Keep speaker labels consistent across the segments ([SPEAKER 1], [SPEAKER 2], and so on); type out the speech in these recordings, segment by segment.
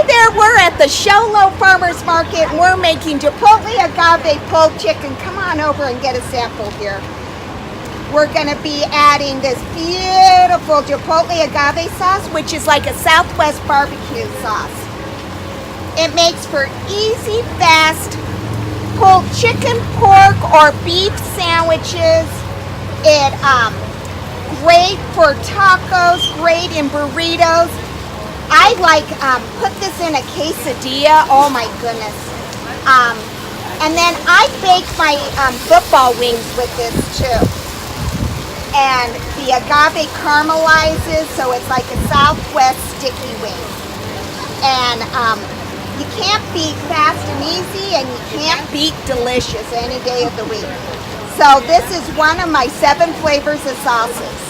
[SPEAKER 1] there, we're at the Sholo Farmers Market and we're making Chipotle Agve pulled chicken. Come on over and get a sample here. We're going to be adding this beautiful Chipotle Agve sauce, which is like a Southwest barbecue sauce. It makes for easy, fast pulled chicken, pork, or beef sandwiches. It great for tacos, great in burritos. I like put this in a quesadilla. Oh my goodness. And then I bake my football wings with this too. And the agave caramelizes, so it's like a Southwest sticky wing. And you can't beat fast and easy, and you can't beat delicious any day of the week. So this is one of my 7 flavors of sauces.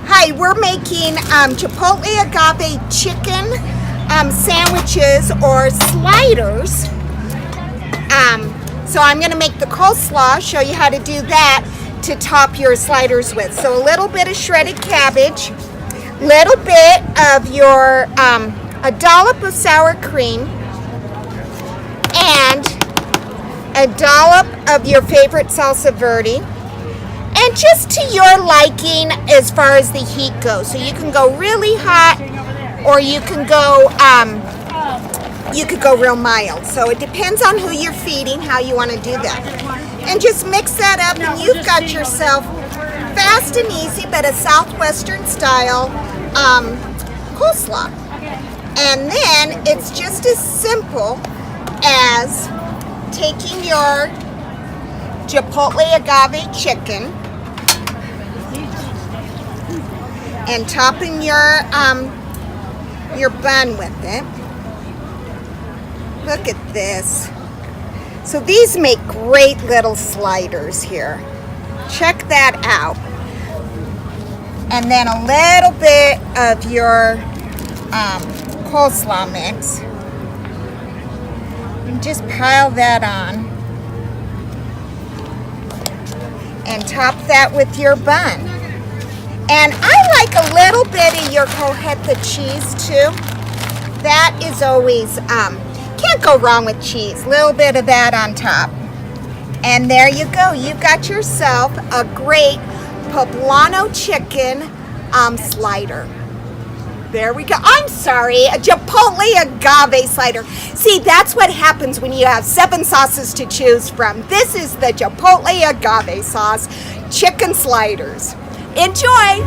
[SPEAKER 1] Hi, we're making Chipotle Agve chicken sandwiches or sliders. So I'm going to make the coleslaw, show you how to do that to top your sliders with. So a little bit of shredded cabbage, little bit of your, a dollop of sour cream, and a dollop of your favorite salsa verde. And just to your liking as far as the heat goes. So you can go really hot, or you can go real mild. So it depends on who you're feeding, how you want to do that. And just mix that up, and you've got yourself fast and easy, but a Southwestern style coleslaw. And then it's just as simple as taking your Chipotle Agve chicken and topping your bun with it. Look at this. So these make great little sliders here. Check that out. And then a little bit of your coleslaw mix. And just pile that on. And top that with your bun. And I like a little bit of your cojeta cheese too. That is always, can't go wrong with cheese. A little bit of that on top. And there you go. You've got yourself a great poblano chicken slider. There we go. I'm sorry, a Chipotle Agve slider. See, that's what happens when you have 7 sauces to choose from. This is the Chipotle Agve sauce chicken sliders. Enjoy!